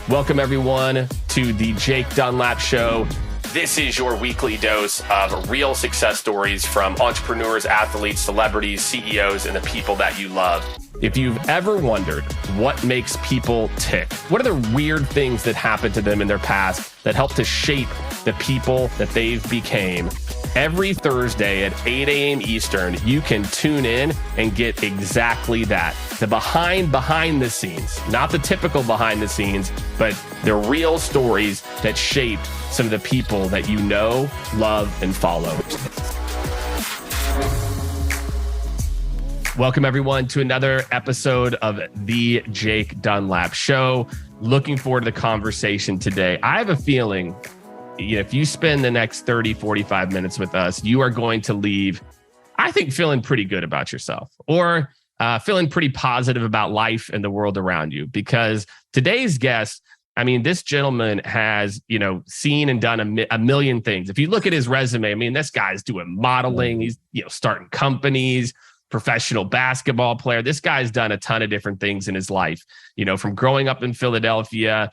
Welcome, everyone, to the Jake Dunlap Show. This is your weekly dose of real success stories from entrepreneurs, athletes, celebrities, CEOs, and the people that you love. If you've ever wondered what makes people tick, what are the weird things that happened to them in their past that help to shape the people that they've became, every Thursday at 8 a.m. Eastern, you can tune in and get exactly that. The behind the scenes, not the typical behind the scenes, but the real stories that shaped some of the people that you know, love, and follow. Welcome, everyone, to another episode of the Jake Dunlap Show. Looking forward to the conversation today. I have a feeling if you spend the next 30, 45 minutes with us, you are going to leave, I think, feeling pretty good about yourself or feeling pretty positive about life and the world around you. Because today's guest, I mean, this gentleman has, seen and done a million things. If you look at his resume, I mean, this guy's doing modeling. He's, starting companies, professional basketball player. This guy's done a ton of different things in his life, from growing up in Philadelphia,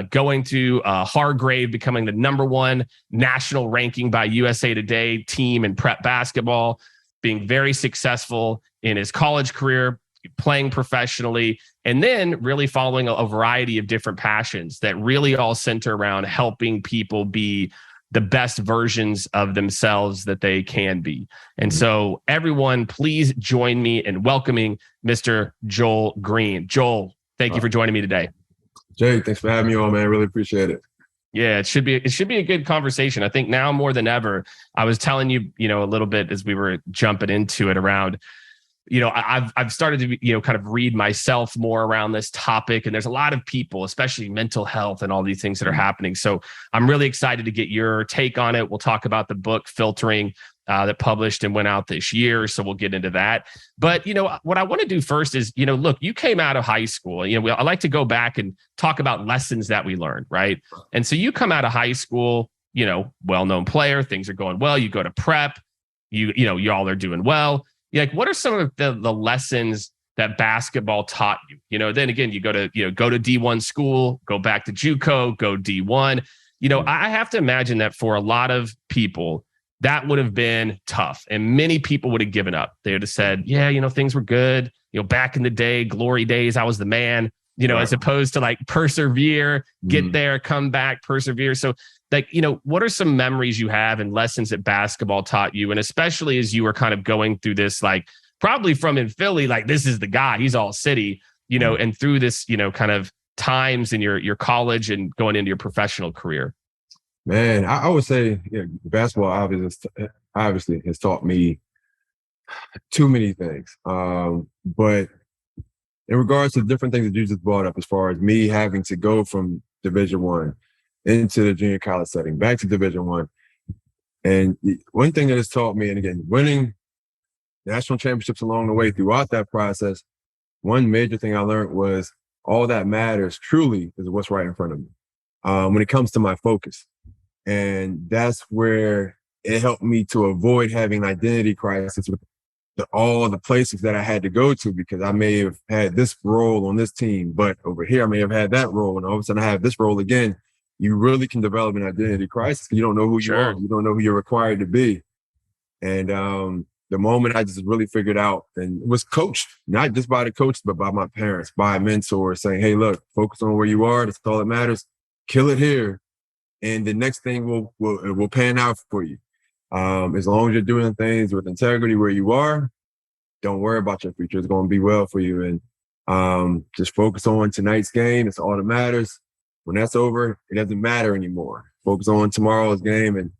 going to Hargrave, becoming the #1 national ranking by USA Today team in prep basketball, being very successful in his college career, playing professionally, and then really following a variety of different passions that really all center around helping people be the best versions of themselves that they can be. And so everyone, please join me in welcoming Mr. Joel Green. Joel, thank you for joining me today. Jake, thanks for having me on, man. Really appreciate it. Yeah, it should be a good conversation. I think now more than ever, I was telling you, a little bit as we were jumping into it around, I've started to, kind of read myself more around this topic. And there's a lot of people, especially mental health and all these things that are happening. So I'm really excited to get your take on it. We'll talk about the book Filtering that published and went out this year. So we'll get into that. But, what I want to do first is, look, you came out of high school. I like to go back and talk about lessons that we learned, right? And so you come out of high school, well-known player, things are going well. You go to prep, y'all are doing well. What are some of the lessons that basketball taught you? Then again, you go to D1 school, go back to JUCO, go D1. I have to imagine that for a lot of people, that would have been tough. And many people would have given up. They would have said, yeah, things were good. Back in the day, glory days, I was the man, right. As opposed to like persevere, get there, come back, persevere. So what are some memories you have and lessons that basketball taught you? And especially as you were kind of going through this, probably from in Philly, this is the guy, he's all city, and through this, kind of times in your college and going into your professional career. Man, I would say basketball obviously has taught me too many things. But in regards to different things that you just brought up, as far as me having to go from Division I into the junior college setting, back to Division I. And one thing that has taught me, and again, winning national championships along the way throughout that process, one major thing I learned was all that matters truly is what's right in front of me when it comes to my focus. And that's where it helped me to avoid having an identity crisis with all the places that I had to go to, because I may have had this role on this team, but over here I may have had that role, and all of a sudden I have this role again. You really can develop an identity crisis. You don't know who you are. You don't know who you're required to be. And the moment I just really figured out, and was coached, not just by the coach, but by my parents, by a mentor saying, hey, look, focus on where you are. That's all that matters. Kill it here. And the next thing will pan out for you. As long as you're doing things with integrity where you are, don't worry about your future. It's going to be well for you. And just focus on tonight's game. It's all that matters. When that's over, it doesn't matter anymore. Focus on tomorrow's game. And,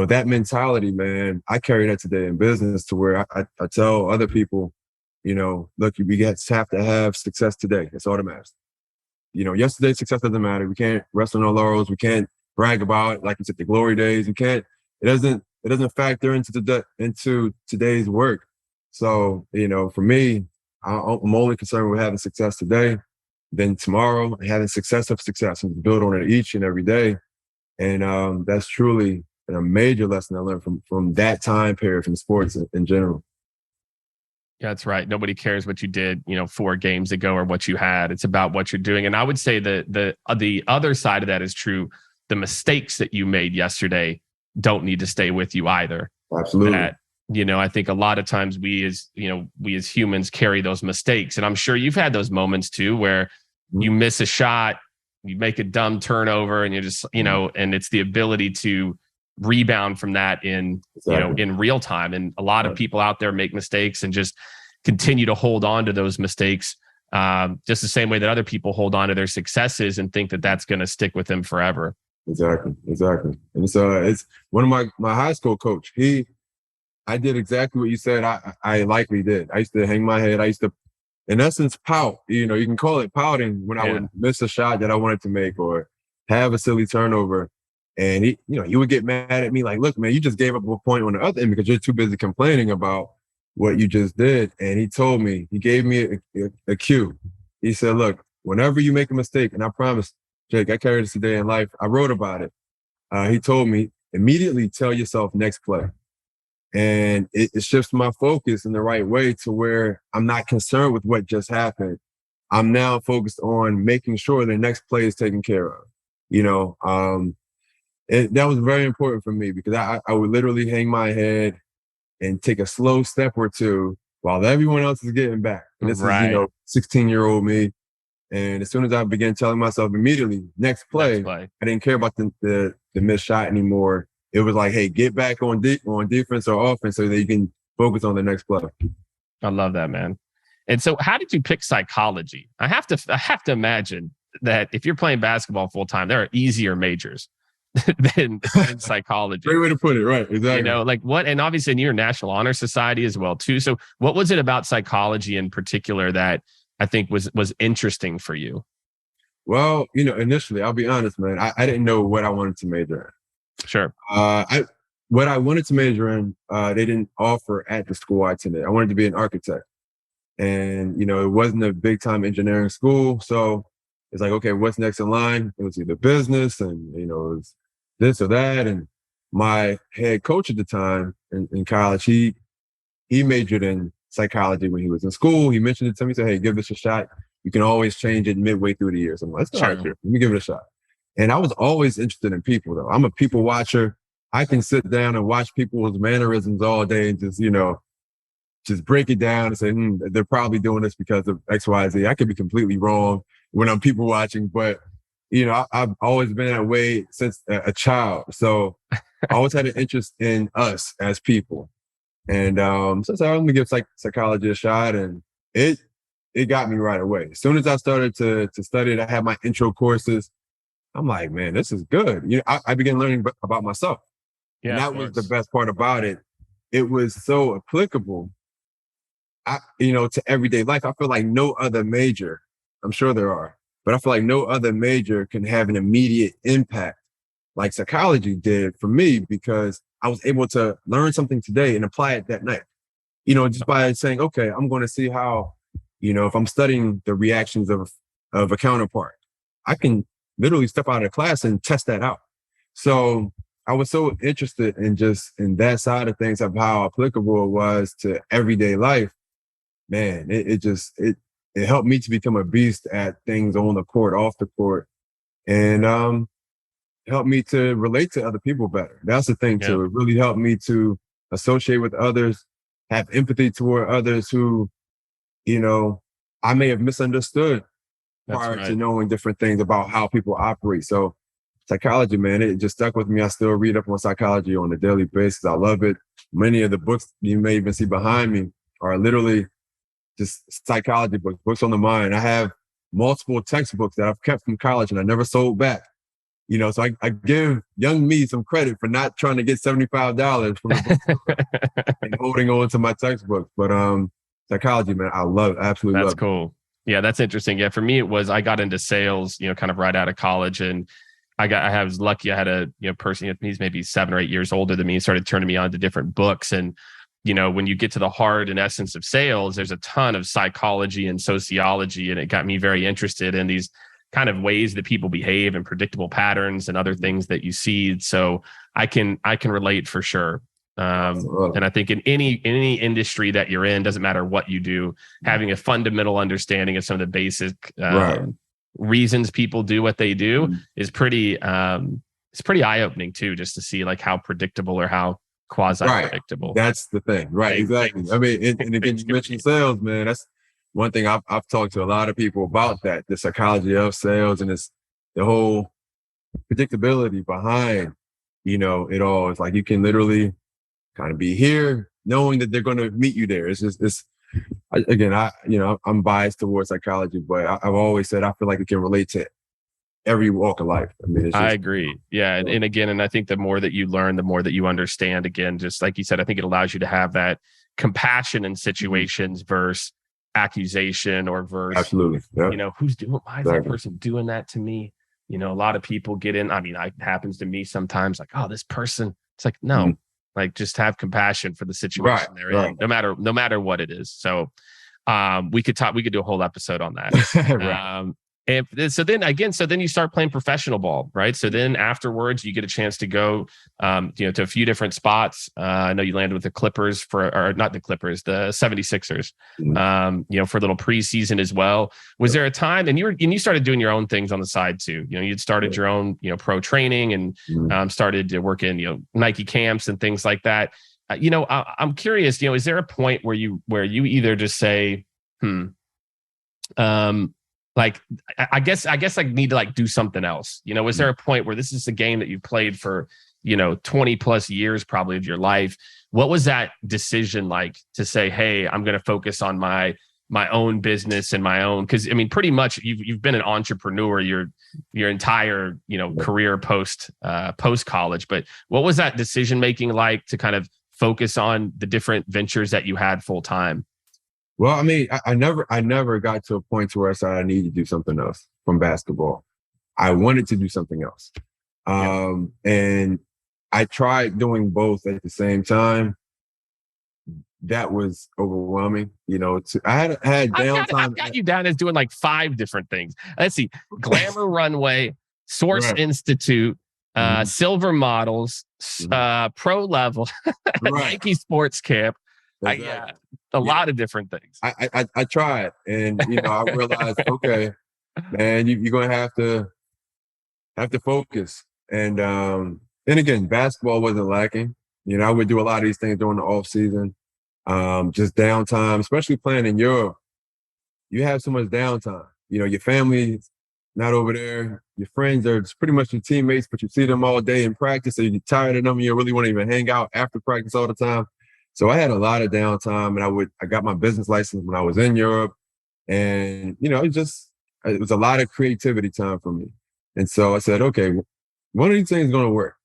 that mentality, man, I carry that today in business to where I tell other people, look, we have to have success today. That's all that matters. Yesterday's success doesn't matter. We can't rest on our laurels. We can't brag about it. Like you said, the glory days. It doesn't factor into today's work. So, for me, I'm only concerned with having success today. Then tomorrow, having success of success, and build on it each and every day. And that's truly a major lesson I learned from that time period from sports in general. Yeah, that's right. Nobody cares what you did, 4 games ago or what you had. It's about what you're doing. And I would say that the other side of that is true. The mistakes that you made yesterday don't need to stay with you either. Absolutely. That, I think a lot of times we as humans carry those mistakes. And I'm sure you've had those moments too, where you miss a shot, you make a dumb turnover, and you're just, and it's the ability to rebound from that in real time. And a lot of people out there make mistakes and just continue to hold on to those mistakes, just the same way that other people hold on to their successes and think that that's going to stick with them forever. Exactly. And so it's one of my high school coach. I did exactly what you said. I likely did. I used to hang my head. I used to, in essence, pout. You can call it pouting when I would miss a shot that I wanted to make or have a silly turnover. And he would get mad at me like, look, man, you just gave up a point on the other end because you're too busy complaining about what you just did. And he gave me a cue. He said, look, whenever you make a mistake, and I promise, Jake, I carry this today in life. I wrote about it. He told me, immediately tell yourself next play. And it shifts my focus in the right way to where I'm not concerned with what just happened. I'm now focused on making sure the next play is taken care of. That was very important for me because I would literally hang my head and take a slow step or two while everyone else is getting back. And this is, 16-year-old me. And as soon as I began telling myself immediately, next play, I didn't care about the missed shot anymore. It was like, hey, get back on defense or offense so that you can focus on the next play. I love that, man. And so how did you pick psychology? I have to imagine that if you're playing basketball full time, there are easier majors than psychology. Great way to put it, right? Exactly. Like what, and obviously in your National Honor Society as well too. So what was it about psychology in particular that I think was interesting for you? Well, initially, I'll be honest, man, I didn't know what I wanted to major in. Sure. What I wanted to major in, they didn't offer at the school I attended. I wanted to be an architect. And, it wasn't a big time engineering school. So it's like, okay, what's next in line? It was either business and, it was this or that. And my head coach at the time in college, he majored in psychology when he was in school. He mentioned it to me, said, hey, give this a shot. You can always change it midway through the year. So I'm like, all right, let me give it a shot. And I was always interested in people, though. I'm a people watcher. I can sit down and watch people's mannerisms all day and just break it down and say, they're probably doing this because of X, Y, Z. I could be completely wrong when I'm people watching, but I've always been that way since a child. So I always had an interest in us as people. And so I said, I'm gonna give psychology a shot, and it got me right away. As soon as I started to study it, I had my intro courses. I'm like, man, this is good. I began learning about myself. Yeah, and that was the best part about it. It was so applicable, to everyday life. I feel like no other major, I'm sure there are, but I feel like no other major can have an immediate impact like psychology did for me, because I was able to learn something today and apply it that night. Just by saying, okay, I'm going to see how, if I'm studying the reactions of a counterpart, I can literally step out of class and test that out. So I was so interested in that side of things, of how applicable it was to everyday life. Man, it helped me to become a beast at things on the court, off the court, and helped me to relate to other people better. That's the thing too. It really helped me to associate with others, have empathy toward others who, I may have misunderstood prior to knowing different things about how people operate. So psychology, man, it just stuck with me. I still read up on psychology on a daily basis. I love it. Many of the books you may even see behind me are literally just psychology books on the mind. I have multiple textbooks that I've kept from college and I never sold back. So I give young me some credit for not trying to get $75 from the book and holding on to my textbooks. But psychology, man, I love it. I absolutely love it. That's cool. Yeah, that's interesting. Yeah, for me, I got into sales, kind of right out of college, and I was lucky. I had a person, he's maybe 7 or 8 years older than me, and started turning me on to different books. And when you get to the heart and essence of sales, there's a ton of psychology and sociology, and it got me very interested in these kind of ways that people behave and predictable patterns and other things that you see. So I can relate for sure. And I think in any industry that you're in, doesn't matter what you do, having a fundamental understanding of some of the basic reasons people do what they do is pretty it's pretty eye-opening too, just to see like how predictable or how quasi-predictable. That's the thing. Right. Exactly. I mean, and again, you mentioned sales, man. That's one thing I've talked to a lot of people about, that the psychology of sales, and it's the whole predictability behind, it all. It's like you can literally kind of be here knowing that they're going to meet you there. It's just, I'm biased towards psychology, but I've always said I feel like it can relate to every walk of life. I mean, I agree. Yeah. And again, and I think the more that you learn, the more that you understand, again, just like you said, I think it allows you to have that compassion in situations versus accusation or versus, absolutely. Yeah. Why is that person doing that to me? A lot of people get in. I mean, it happens to me sometimes, like, oh, this person, it's like, no, like just have compassion for the situation they're in, no matter what it is. So we could do a whole episode on that. So then you start playing professional ball, right? So then afterwards, you get a chance to go, to a few different spots. I know you landed with the Clippers not the Clippers, the 76ers, for a little preseason as well. Was there a time, and you started doing your own things on the side too? You'd started your own, pro training and started to work in, Nike camps and things like that. I'm curious, is there a point where you either just say, like, I guess I need to like do something else. Was there a point where this is a game that you played for, 20 plus years probably of your life? What was that decision like to say, hey, I'm going to focus on my own business and my own? Because I mean, pretty much you've been an entrepreneur your entire, career post college. But what was that decision making like to kind of focus on the different ventures that you had full time? Well, I mean, I never got to a point to where I said I needed to do something else from basketball. I wanted to do something else. And I tried doing both at the same time. That was overwhelming. I had downtime. I've got you down as doing like 5 different things. Let's see. Glamour Runway, Source Institute, Silver Models, Pro Level, Nike Sports Camp. Exactly. A lot of different things. I tried, and I realized, okay, man, you're gonna have to focus. And again, basketball wasn't lacking. I would do a lot of these things during the off season, just downtime, especially playing in Europe. You have so much downtime. Your family's not over there. Your friends are just pretty much your teammates, but you see them all day in practice, so you're tired of them. You really want to even hang out after practice all the time. So I had a lot of downtime, and I got my business license when I was in Europe, and it was a lot of creativity time for me. And so I said, okay, one of these things is going to work.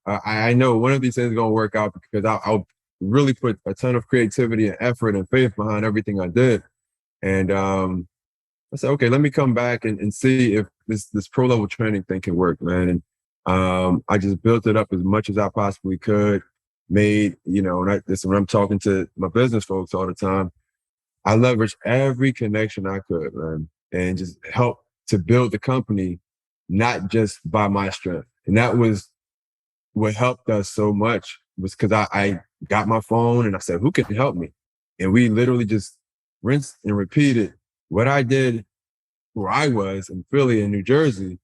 I know one of these things is going to work out because I'll really put a ton of creativity and effort and faith behind everything I did. And I said, okay, let me come back and see if this pro level training thing can work, man. And I just built it up as much as I possibly could. Made, and this is when I'm talking to my business folks all the time. I leveraged every connection I could, man, and just help to build the company, not just by my strength. And that was what helped us so much, was because I got my phone and I said, who can help me? And we literally just rinsed and repeated what I did where I was in Philly and New Jersey,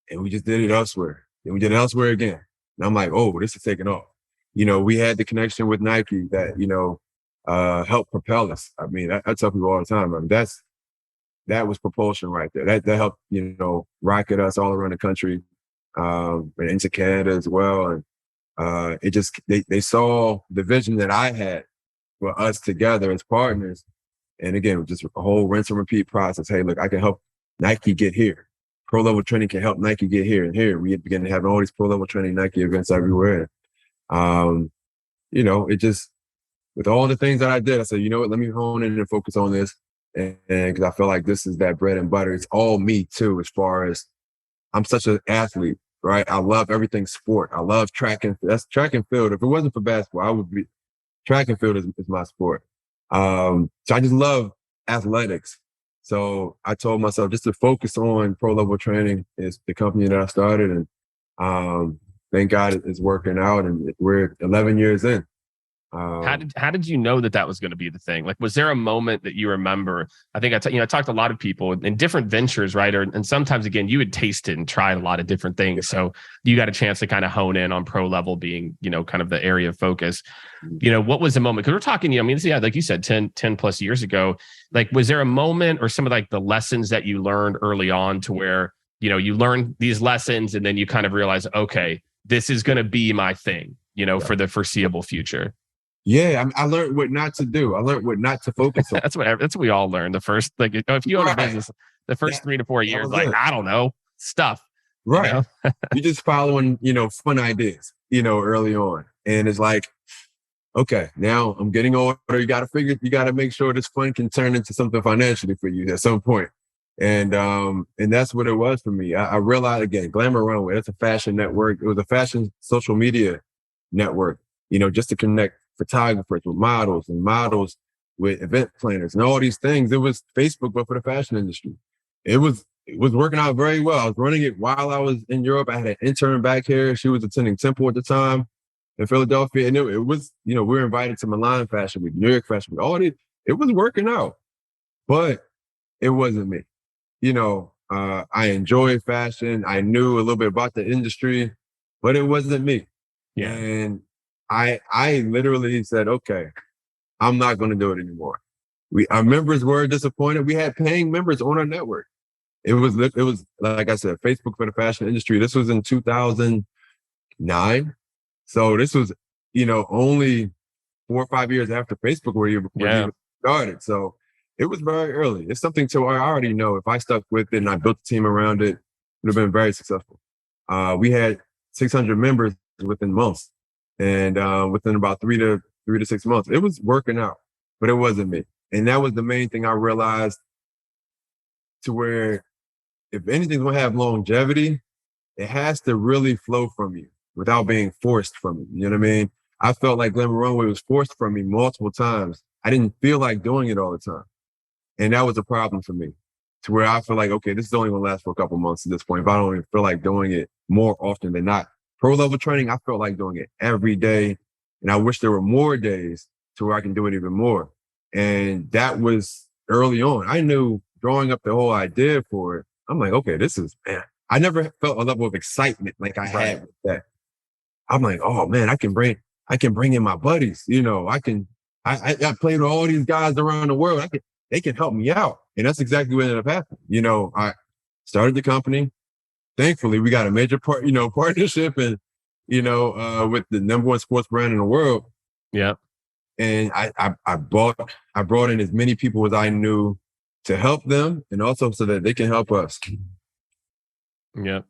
and we just did it elsewhere. And we did it elsewhere again. And I'm like, oh, this is taking off. We had the connection with Nike that, helped propel us. I mean, I tell people all the time, I mean, that was propulsion right there. That helped, rocket us all around the country, and into Canada as well. And they saw the vision that I had for us together as partners. And again, just a whole rinse and repeat process. Hey, look, I can help Nike get here. Pro level training can help Nike get here and here. We began to have all these pro level training Nike events everywhere. It just, with all the things that I did, I said, you know what, let me hone in and focus on this. And because I feel like this is that bread and butter. It's all me too, as far as I'm such an athlete, right? I love everything sport. I love that's track and field. If it wasn't for basketball, I would be, track and field is my sport. So I just love athletics. So I told myself just to focus on pro level training is the company that I started. And thank God it's working out. And we're 11 years in. How did you know that was going to be the thing? Like, was there a moment that you remember? I think I talked to a lot of people in different ventures, right? And sometimes again, you had tasted and tried a lot of different things, so you got a chance to kind of hone in on pro level being, kind of the area of focus. What was the moment? Because we're talking, like you said, 10 plus years ago. Like, was there a moment or some of like the lessons that you learned early on to where you learned these lessons and then you kind of realize, okay, this is going to be my thing, for the foreseeable future? Yeah, I learned what not to do. I learned what not to focus on. That's what we all learn. The first, like, if you own a business, the first 3 to 4 years, like, I don't know, stuff. Right. You're just following, fun ideas, early on. And it's like, okay, now I'm getting older. You got to make sure this fun can turn into something financially for you at some point. And that's what it was for me. I realized, again, Glamour Runway, that's a fashion network. It was a fashion social media network, just to connect photographers with models and models with event planners and all these things. It was Facebook, but for the fashion industry. It was working out very well. I was running it while I was in Europe. I had an intern back here. She was attending Temple at the time in Philadelphia. And it was, we were invited to Milan Fashion Week, New York Fashion Week. It was working out, but it wasn't me. I enjoyed fashion. I knew a little bit about the industry, but it wasn't me. Yeah. And I literally said, okay, I'm not going to do it anymore. Our members were disappointed. We had paying members on our network. It was like I said, Facebook for the fashion industry. This was in 2009. So this was, only 4 or 5 years after Facebook where you started. So it was very early. It's something to where I already know if I stuck with it and I built a team around it, it would have been very successful. We had 600 members within months. And within about 3 to 6 months, it was working out, but it wasn't me. And that was the main thing I realized, to where if anything's going to have longevity, it has to really flow from you without being forced from you. You know what I mean? I felt like Glamour Runway was forced from me multiple times. I didn't feel like doing it all the time. And that was a problem for me, to where I feel like, okay, this is only going to last for a couple months at this point. If I don't even feel like doing it more often than not. Pro level training, I felt like doing it every day. And I wish there were more days to where I can do it even more. And that was early on. I knew drawing up the whole idea for it, I'm like, okay, man, I never felt a level of excitement like I had with that. I'm like, oh man, I can bring in my buddies. I played with all these guys around the world. They can help me out. And that's exactly what ended up happening. I started the company. Thankfully, we got a major partnership and, with the #1 sports brand in the world. Yeah. And I brought in as many people as I knew to help them, and also so that they can help us. Yeah.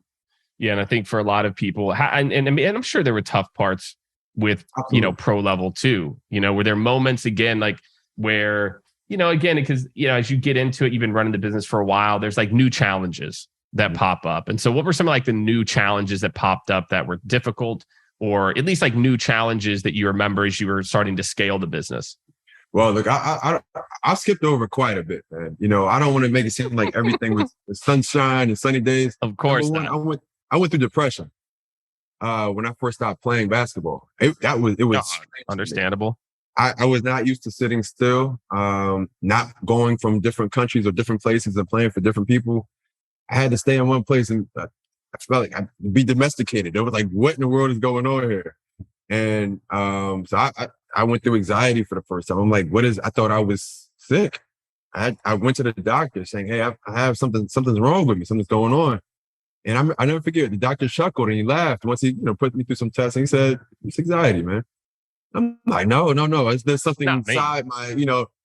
Yeah. And I think for a lot of people, and I'm sure there were tough parts with, Absolutely. pro level too, were there moments again, like where, again, because, as you get into it, you've been running the business for a while, there's like new challenges that pop up. And so what were some of like the new challenges that popped up that were difficult, or at least like new challenges that you remember as you were starting to scale the business? Well, look, I skipped over quite a bit, man. I don't want to make it seem like everything was sunshine and sunny days. Of course not. I went through depression when I first stopped playing basketball. It was understandable. I was not used to sitting still, not going from different countries or different places and playing for different people. I had to stay in one place, and I felt like I'd be domesticated. It was like, what in the world is going on here? And so I went through anxiety for the first time. I'm like, I thought I was sick. I went to the doctor saying, hey, I have something's wrong with me. Something's going on. And I never forget, the doctor chuckled and he laughed once he, put me through some tests, and he said, it's anxiety, man. I'm like, no. There's something inside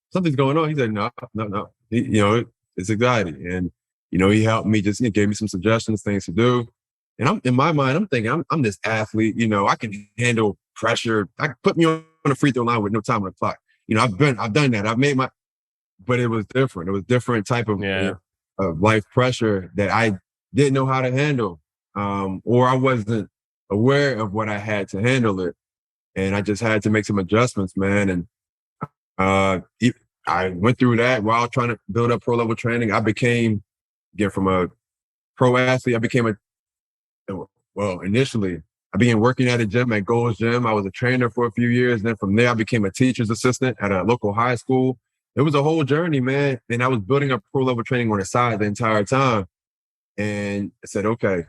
something's going on. He said, no. It's anxiety. And, he helped me, just gave me some suggestions, things to do. And I'm in my mind, I'm thinking, I'm this athlete, I can handle pressure. I can put me on a free throw line with no time on the clock. I've done that. But it was different. It was different type of life pressure that I didn't know how to handle, or I wasn't aware of what I had to handle it. And I just had to make some adjustments, man. And I went through that while trying to build up pro level training. I became, again, from a pro athlete, initially I began working at a gym at Gold's Gym. I was a trainer for a few years. Then from there, I became a teacher's assistant at a local high school. It was a whole journey, man. And I was building up pro level training on the side the entire time. And I said, okay,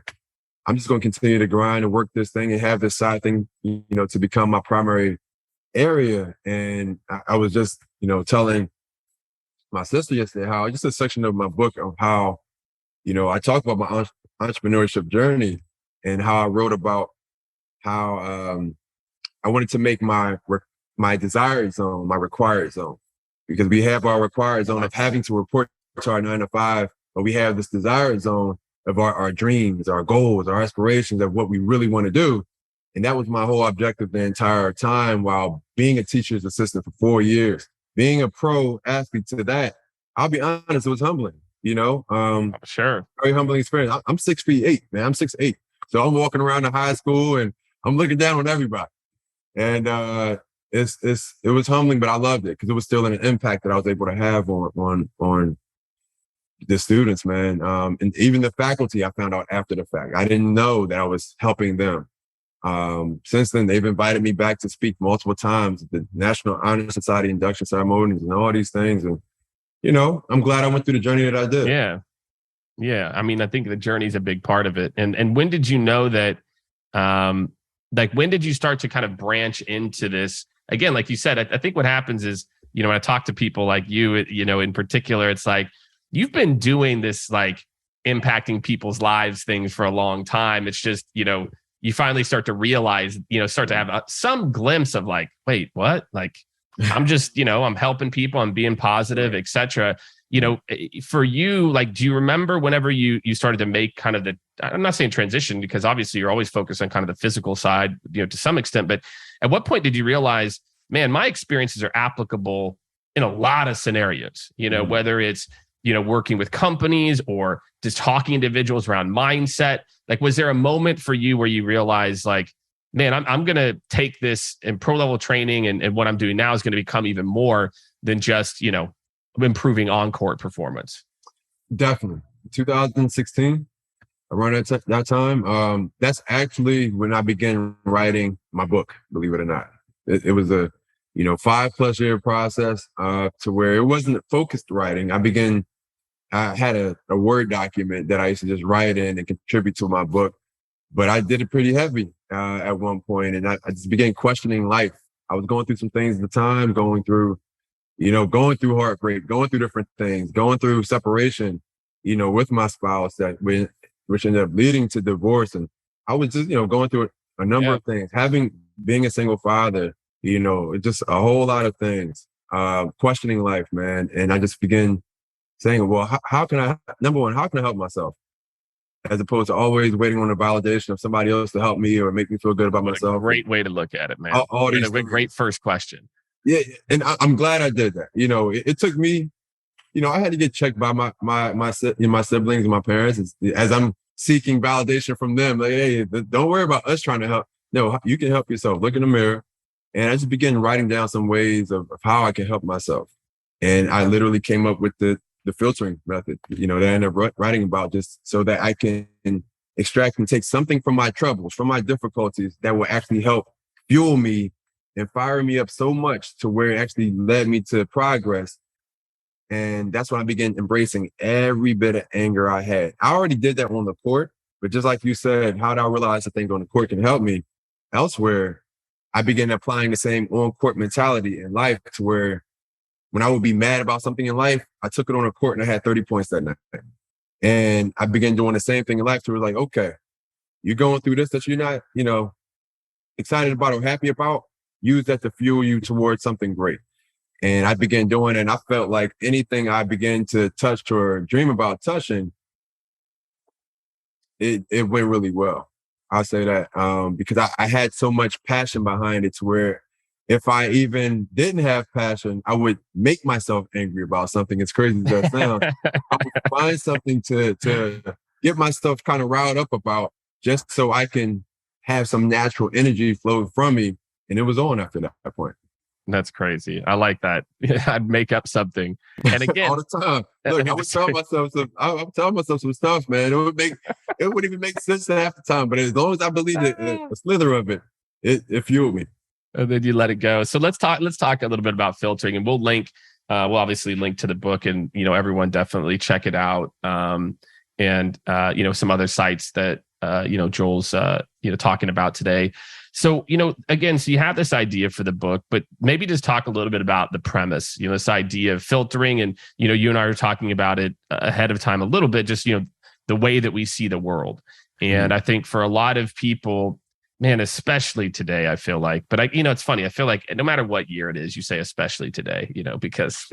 I'm just going to continue to grind and work this thing and have this side thing, to become my primary area. And I was just, telling my sister yesterday how just a section of my book of how, I talk about my entrepreneurship journey and how I wrote about how I wanted to make my desired zone my required zone, because we have our required zone of having to report to our 9 to 5, but we have this desired zone of our dreams, our goals, our aspirations of what we really want to do. And that was my whole objective the entire time while being a teacher's assistant for 4 years, being a pro athlete to that. I'll be honest, it was humbling, Sure. Very humbling experience. I'm 6'8", man. I'm 6'8". So I'm walking around the high school and I'm looking down on everybody. And it was humbling, but I loved it because it was still an impact that I was able to have on the students, man. And even the faculty, I found out after the fact. I didn't know that I was helping them. Since then, they've invited me back to speak multiple times at the National Honor Society induction ceremonies and all these things. And, I'm glad I went through the journey that I did. Yeah. Yeah. I mean, I think the journey is a big part of it. And when did you know that, when did you start to kind of branch into this? Again, like you said, I think what happens is, when I talk to people like you, in particular, it's like, you've been doing this, like impacting people's lives things for a long time. It's just, you finally start to realize, start to have some glimpse of like, wait, what? Like, I'm just, I'm helping people, I'm being positive, et cetera. For you, like, do you remember whenever you started to make kind of I'm not saying transition, because obviously you're always focused on kind of the physical side, to some extent, but at what point did you realize, man, my experiences are applicable in a lot of scenarios, whether it's, working with companies or just talking to individuals around mindset? Like, was there a moment for you where you realized like, man, I'm going to take this in pro level training and what I'm doing now is going to become even more than just, improving on-court performance? Definitely. 2016, around that time, that's actually when I began writing my book, believe it or not. It was a, 5+ year process to where it wasn't focused writing. I had a Word document that I used to just write in and contribute to my book, but I did it pretty heavy at one point, and I just began questioning life. I was going through some things at the time, going through heartbreak, going through different things, going through separation, with my spouse which ended up leading to divorce. And I was just, going through a number of things, being a single father, just a whole lot of things, questioning life, man. And I just began saying, well, how can I help myself? As opposed to always waiting on the validation of somebody else to help me or make me feel good about myself. A great way to look at it, man. All these great first question. Yeah, and I'm glad I did that. It took me, I had to get checked by my siblings and my parents as I'm seeking validation from them. Like, hey, don't worry about us trying to help. No, you can help yourself. Look in the mirror. And I just began writing down some ways of how I can help myself. And I literally came up with the filtering method, that I ended up writing about, just so that I can extract and take something from my troubles, from my difficulties that will actually help fuel me and fire me up so much to where it actually led me to progress. And that's when I began embracing every bit of anger I had. I already did that on the court, but just like you said, how did I realize that things on the court can help me elsewhere? I began applying the same on-court mentality in life, to where when I would be mad about something in life, I took it on the court and I had 30 points that night. And I began doing the same thing in life, to where like, okay, you're going through this that you're not, excited about or happy about. Use that to fuel you towards something great. And I began doing it, and I felt like anything I began to touch or dream about touching, it went really well. I'll say that because I had so much passion behind it, to where if I even didn't have passion, I would make myself angry about something. As crazy as that sounds, I would find something to get myself kind of riled up about, just so I can have some natural energy flow from me. And it was on after that point. That's crazy. I like that. I'd make up something. And again, all the time. Look, I was telling myself I'm telling myself some stuff, man. It wouldn't even make sense half the time. But as long as I believed it, a slither of it fueled me. and then you let it go. So let's talk a little bit about filtering, and we'll link we'll obviously link to the book, and everyone definitely check it out. And some other sites that Joel's talking about today. So, again, so you have this idea for the book, but maybe just talk a little bit about the premise, this idea of filtering. And, you and I were talking about it ahead of time a little bit, just, the way that we see the world. And I think for a lot of people, man, especially today, I feel like, but it's funny. I feel like no matter what year it is, you say, especially today, because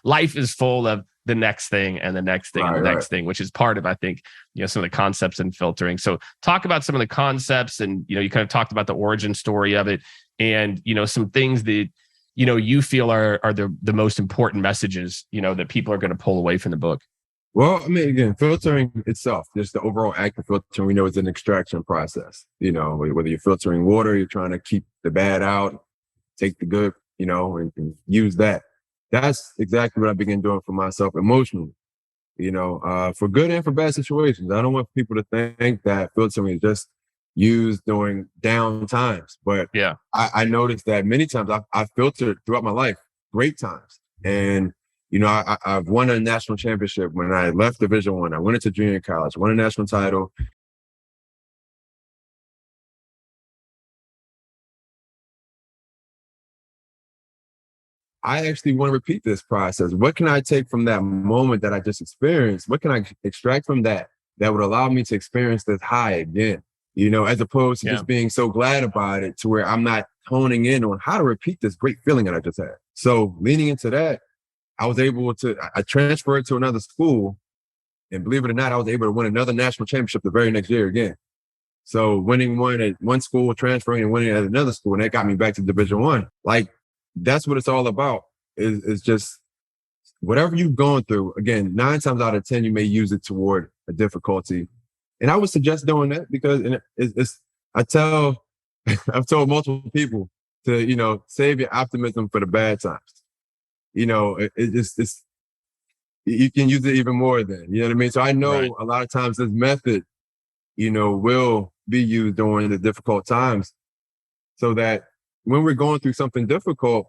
life is full of the next thing and the next thing and the next thing, which is part of, I think, some of the concepts in filtering. So talk about some of the concepts, and, you kind of talked about the origin story of it, and, some things that, you feel are the most important messages, that people are going to pull away from the book. Well, I mean, again, filtering itself, just the overall act of filtering, we know it's an extraction process. Whether you're filtering water, you're trying to keep the bad out, take the good, and use that. That's exactly what I began doing for myself emotionally, for good and for bad situations. I don't want people to think that filtering is just used during down times, but yeah, I noticed that many times I've filtered throughout my life, great times. And I've won a national championship when I left Division I. I went into junior college, won a national title. I actually want to repeat this process. What can I take from that moment that I just experienced? What can I extract from that would allow me to experience this high again? As opposed to just being so glad about it to where I'm not honing in on how to repeat this great feeling that I just had. So leaning into that, I transferred to another school, and believe it or not, I was able to win another national championship the very next year again. So winning one at one school, transferring and winning at another school, and that got me back to Division I. Like, that's what it's all about, is just whatever you've gone through. Again, 9 times out of 10, you may use it toward a difficulty. And I would suggest doing that because I've told multiple people to, save your optimism for the bad times. You can use it even more then, you know what I mean? So I know a lot of times this method, will be used during the difficult times, so that when we're going through something difficult,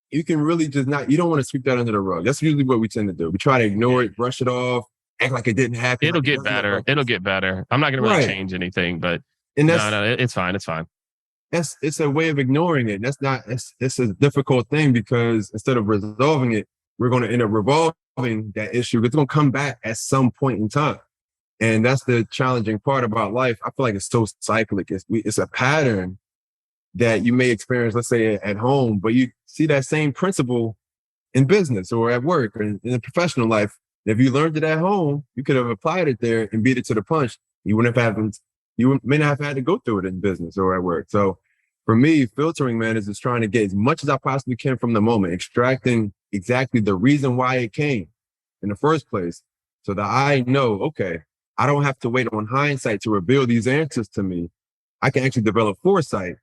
you can really you don't want to sweep that under the rug. That's usually what we tend to do. We try to ignore it, brush it off, act like it didn't happen. It'll get better. It'll get better. I'm not going to really change anything, but it's fine. It's fine. It's a way of ignoring it. It's a difficult thing, because instead of resolving it, we're going to end up revolving that issue. It's going to come back at some point in time. And that's the challenging part about life. I feel like it's so cyclic. It's a pattern that you may experience, let's say at home, but you see that same principle in business or at work or in a professional life. If you learned it at home, you could have applied it there and beat it to the punch. You may not have had to go through it in business or at work. So for me, filtering, man, is just trying to get as much as I possibly can from the moment, extracting exactly the reason why it came in the first place, so that I know, okay, I don't have to wait on hindsight to reveal these answers to me. I can actually develop foresight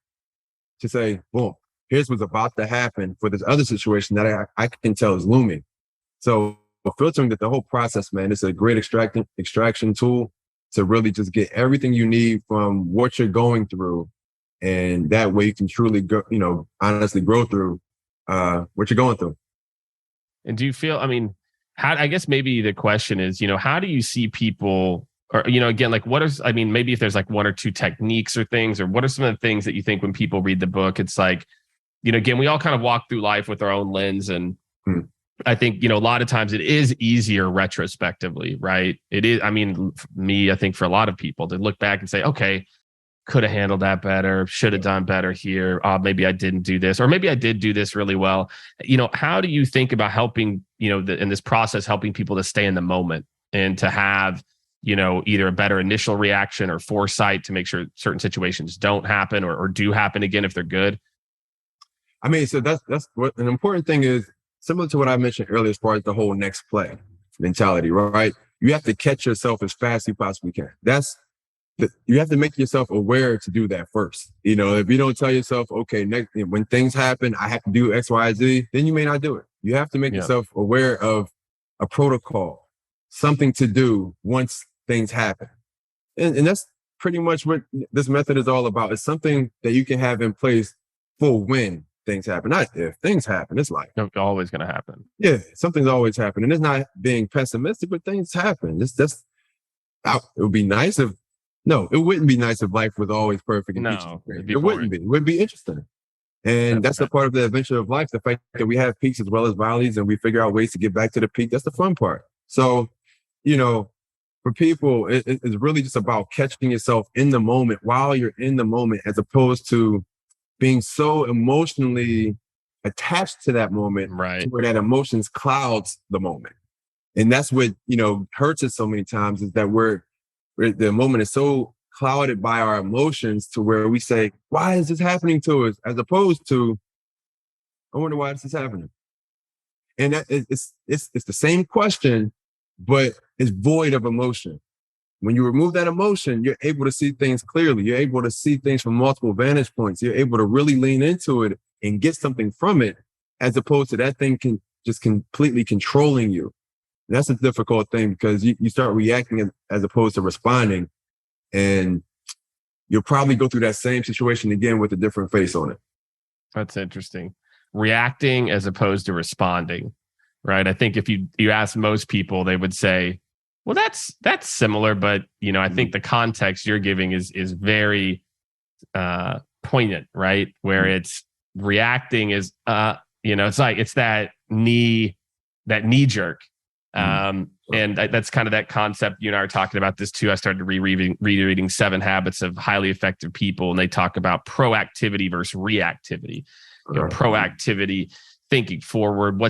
to say, boom, here's what's about to happen for this other situation that I can tell is looming. So filtering, that the whole process, man, it's a great extraction tool to really just get everything you need from what you're going through. And that way you can truly go, honestly grow through what you're going through. And do you feel, I guess maybe the question is, how do you see people, or, again, like maybe if there's like 1 or 2 techniques or things, or what are some of the things that you think when people read the book, it's like, again, we all kind of walk through life with our own lens. And I think, a lot of times it is easier retrospectively, right? It is. I think for a lot of people to look back and say, okay, could have handled that better, should have done better here. Maybe I didn't do this, or maybe I did do this really well. How do you think about helping, in this process, helping people to stay in the moment and to have, either a better initial reaction or foresight to make sure certain situations don't happen or do happen again if they're good? So that's what an important thing is, similar to what I mentioned earlier, as far as the whole next play mentality, right? You have to catch yourself as fast as you possibly can. That's you have to make yourself aware to do that first. If you don't tell yourself, okay, next when things happen, I have to do X, Y, Z, then you may not do it. You have to make yourself aware of a protocol, something to do once things happen. And that's pretty much what this method is all about. It's something that you can have in place for when things happen, not if things happen. It's like it's always going to happen. Yeah, something's always happening. It's not being pessimistic, but things happen. It would be nice if it wouldn't be nice if life was always perfect. No, it wouldn't be. It would be interesting. And that's the part of the adventure of life, the fact that we have peaks as well as valleys and we figure out ways to get back to the peak. That's the fun part. So, for people, it's really just about catching yourself in the moment while you're in the moment, as opposed to being so emotionally attached to that moment, right, to where that emotions clouds the moment. And that's what, hurts us so many times, is that the moment is so clouded by our emotions to where we say, why is this happening to us? As opposed to, I wonder why this is happening. And it's the same question, but it's void of emotion. When you remove that emotion, you're able to see things clearly. You're able to see things from multiple vantage points. You're able to really lean into it and get something from it, as opposed to that thing just completely controlling you. And that's a difficult thing, because you start reacting as opposed to responding. And you'll probably go through that same situation again with a different face on it. That's interesting. Reacting as opposed to responding, right? I think if you ask most people, they would say, well, that's similar, but I think the context you're giving is very poignant, right? Where it's reacting is it's that knee jerk. And that's kind of that concept. You and I are talking about this too. I started rereading 7 Habits of Highly Effective People, and they talk about proactivity versus reactivity. Proactivity, thinking forward.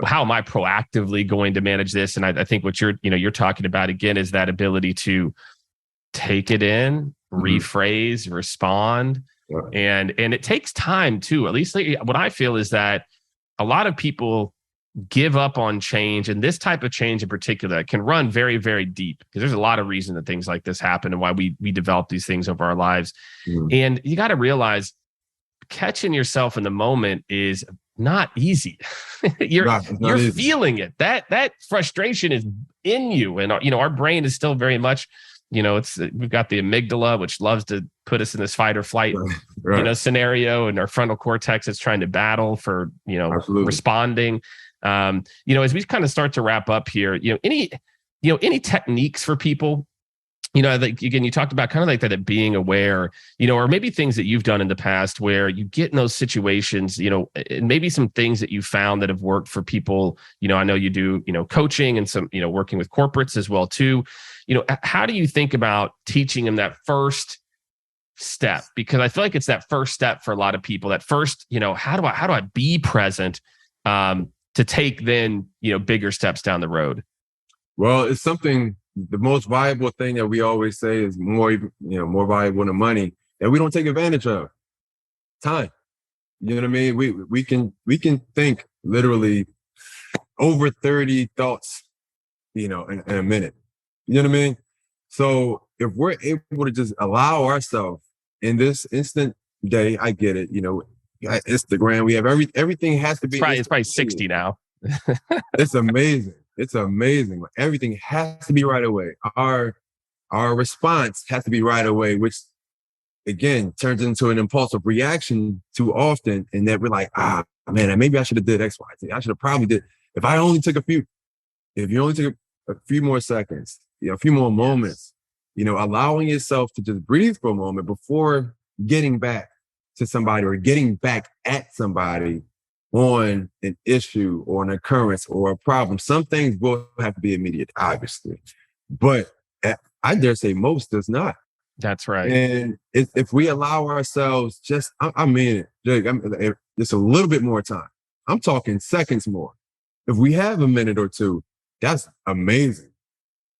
How am I proactively going to manage this? And I think what you're talking about again is that ability to take it in, rephrase, respond, and it takes time too. At least what I feel is that a lot of people give up on change, and this type of change in particular can run very, very deep, because there's a lot of reason that things like this happen and why we develop these things over our lives. And you got to realize, catching yourself in the moment is not easy. You're easy. Feeling it. That frustration is in you, and our brain is still very much, we've got the amygdala, which loves to put us in this fight or flight scenario, and our frontal cortex is trying to battle for responding. As we kind of start to wrap up here, any techniques for people, like, again, you talked about kind of like that being aware, or maybe things that you've done in the past where you get in those situations, and maybe some things that you found that have worked for people. I know you do, coaching and some, working with corporates as well too. How do you think about teaching them that first step? Because I feel like it's that first step for a lot of people, that first, how do I be present, to take then, bigger steps down the road? Well, it's something, the most valuable thing that we always say is more valuable than money, that we don't take advantage of. Time. You know what I mean? We can think literally over 30 thoughts, in a minute. You know what I mean? So if we're able to just allow ourselves in this instant day, I get it, Instagram, we have everything has to be. It's probably 60 now. It's amazing. It's amazing. Everything has to be right away. Our response has to be right away, which again turns into an impulsive reaction too often. And that we're like, man, maybe I should have did X, Y, Z. I should have probably did. If you only took a few more seconds, a few more moments, allowing yourself to just breathe for a moment before getting back to somebody or getting back at somebody on an issue or an occurrence or a problem. Some things will have to be immediate, obviously, but I dare say most does not. That's right. And if we allow ourselves I mean it, Jake, just a little bit more time. I'm talking seconds more. If we have a minute or two, that's amazing.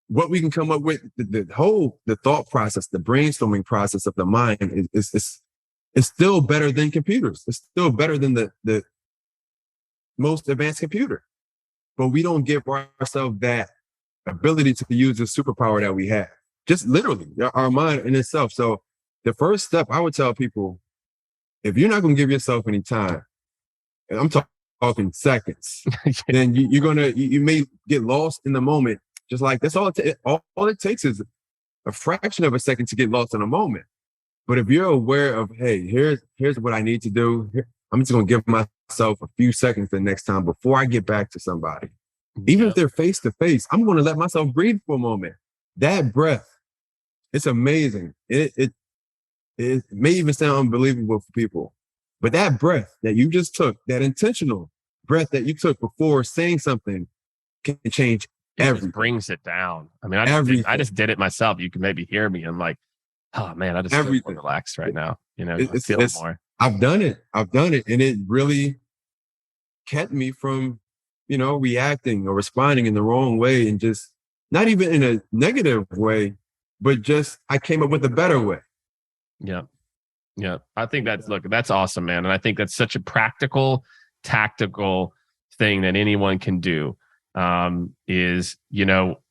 What we can come up with, the thought process, the brainstorming process of the mind is still better than computers. It's still better than the most advanced computer. But we don't give ourselves that ability to use the superpower that we have. just literally our mind in itself. So the first step I would tell people, if you're not going to give yourself any time, and I'm talking seconds, then you may get lost in the moment. Just like that's all it takes is a fraction of a second to get lost in a moment. But if you're aware of, hey, here's what I need to do, I'm just going to give myself a few seconds the next time before I get back to somebody. Even if they're face to face, I'm going to let myself breathe for a moment. That breath, it's amazing. It may even sound unbelievable for people, but that breath that you just took, that intentional breath that you took before saying something, can change everything. It brings it down. I mean, I just did it myself. You can maybe hear me. I'm like, oh man, I just feel more relaxed right now. You know, I feel more. I've done it. And it really kept me from, reacting or responding in the wrong way, and just not even in a negative way, but just I came up with a better way. Yeah. Yeah. I think that's awesome, man. And I think that's such a practical, tactical thing that anyone can do. Is,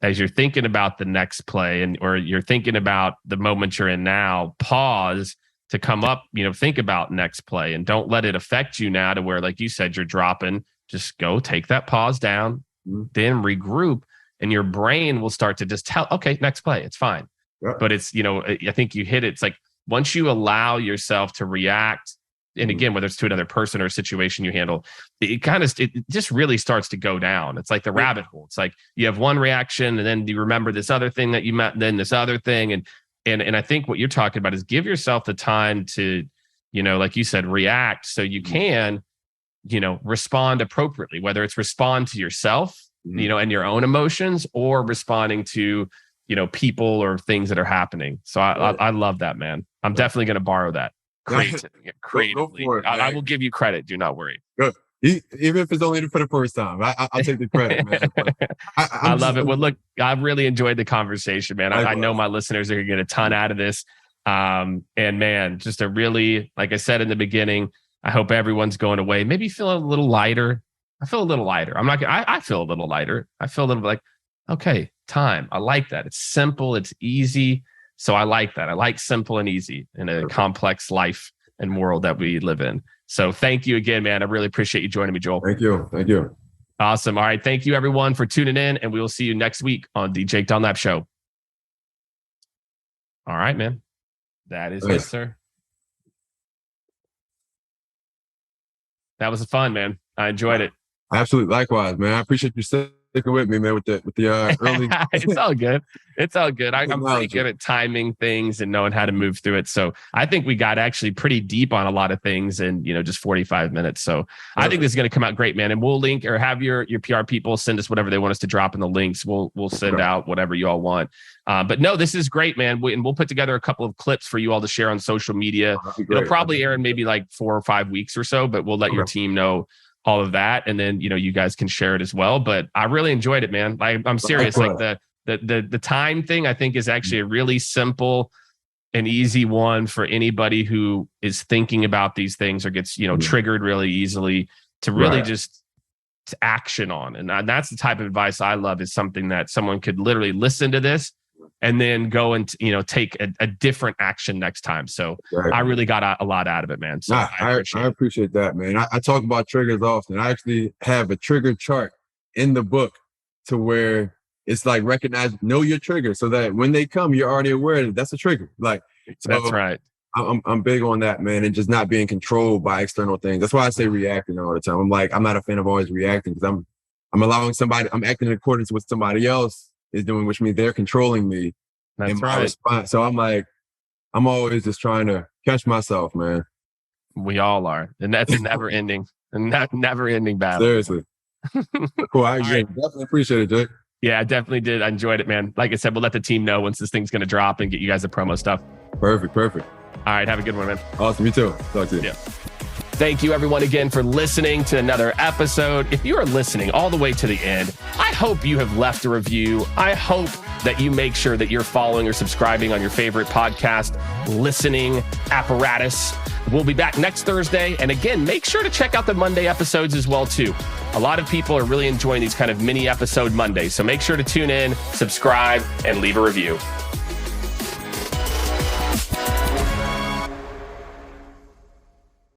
as you're thinking about the next play or you're thinking about the moment you're in now, pause to come up, think about next play, and don't let it affect you now to where, like you said, you're dropping. Just go take that pause down, then regroup, and your brain will start to just tell, okay, next play, it's fine. Yeah. But it's, I think you hit it. It's like, once you allow yourself to react, and again, whether it's to another person or a situation you handle, it just really starts to go down. It's like the rabbit hole. It's like you have one reaction, and then you remember this other thing that you met, and then this other thing. And I think what you're talking about is give yourself the time to, like you said, react so you can, respond appropriately, whether it's respond to yourself, and your own emotions, or responding to, people or things that are happening. So I love that, man. I'm definitely going to borrow that. Creatively. I will give you credit. Do not worry. Good. Even if it's only for the first time, I'll take the credit, man. I love it. Well, look, I've really enjoyed the conversation, man. I know my listeners are going to get a ton out of this. And man, just a really, like I said in the beginning, I hope everyone's going away, maybe feeling a little lighter. I feel a little lighter. I feel a little lighter. I feel a little like, okay, time. I like that. It's simple. It's easy. So I like that. I like simple and easy in a complex life and world that we live in. So thank you again, man. I really appreciate you joining me, Joel. Thank you. Awesome. All right. Thank you, everyone, for tuning in, and we will see you next week on the Jake Dunlap Show. All right, man. That is it, sir. That was fun, man. I enjoyed it. Absolutely. Likewise, man. I appreciate you sticking with me, man, with the early. It's all good. It's all good. I'm pretty good at timing things and knowing how to move through it. So I think we got actually pretty deep on a lot of things in, just 45 minutes. So I think this is going to come out great, man. And we'll link or have your PR people send us whatever they want us to drop in the links. We'll send out whatever you all want. But no, this is great, man. We'll put together a couple of clips for you all to share on social media. It'll probably air in maybe like 4 or 5 weeks or so, but we'll let your team know all of that. And then, you guys can share it as well. But I really enjoyed it, man. I'm serious. Like the time thing, I think, is actually a really simple and easy one for anybody who is thinking about these things or gets, triggered really easily to really just to action on. And that's the type of advice I love, is something that someone could literally listen to this and then go and, take a different action next time. So I really got a lot out of it, man. So I appreciate that, man. I talk about triggers often. I actually have a trigger chart in the book to where it's like know your trigger, so that when they come, you're already aware that that's a trigger. Like, so that's right. I'm big on that, man, and just not being controlled by external things. That's why I say reacting all the time. I'm not a fan of always reacting, because I'm allowing I'm acting in accordance with somebody else is doing, which means they're controlling me. That's right. Response. So I'm always just trying to catch myself, man. We all are. And that's a never ending battle. Seriously. Cool. I definitely appreciate it, Jake. Yeah, I definitely did. I enjoyed it, man. Like I said, we'll let the team know once this thing's going to drop and get you guys the promo stuff. Perfect. All right. Have a good one, man. Awesome. You too. Talk to you. Yeah. Thank you, everyone, again, for listening to another episode. If you are listening all the way to the end, I hope you have left a review. I hope that you make sure that you're following or subscribing on your favorite podcast listening apparatus. We'll be back next Thursday. And again, make sure to check out the Monday episodes as well, too. A lot of people are really enjoying these kind of mini episode Mondays. So make sure to tune in, subscribe, and leave a review.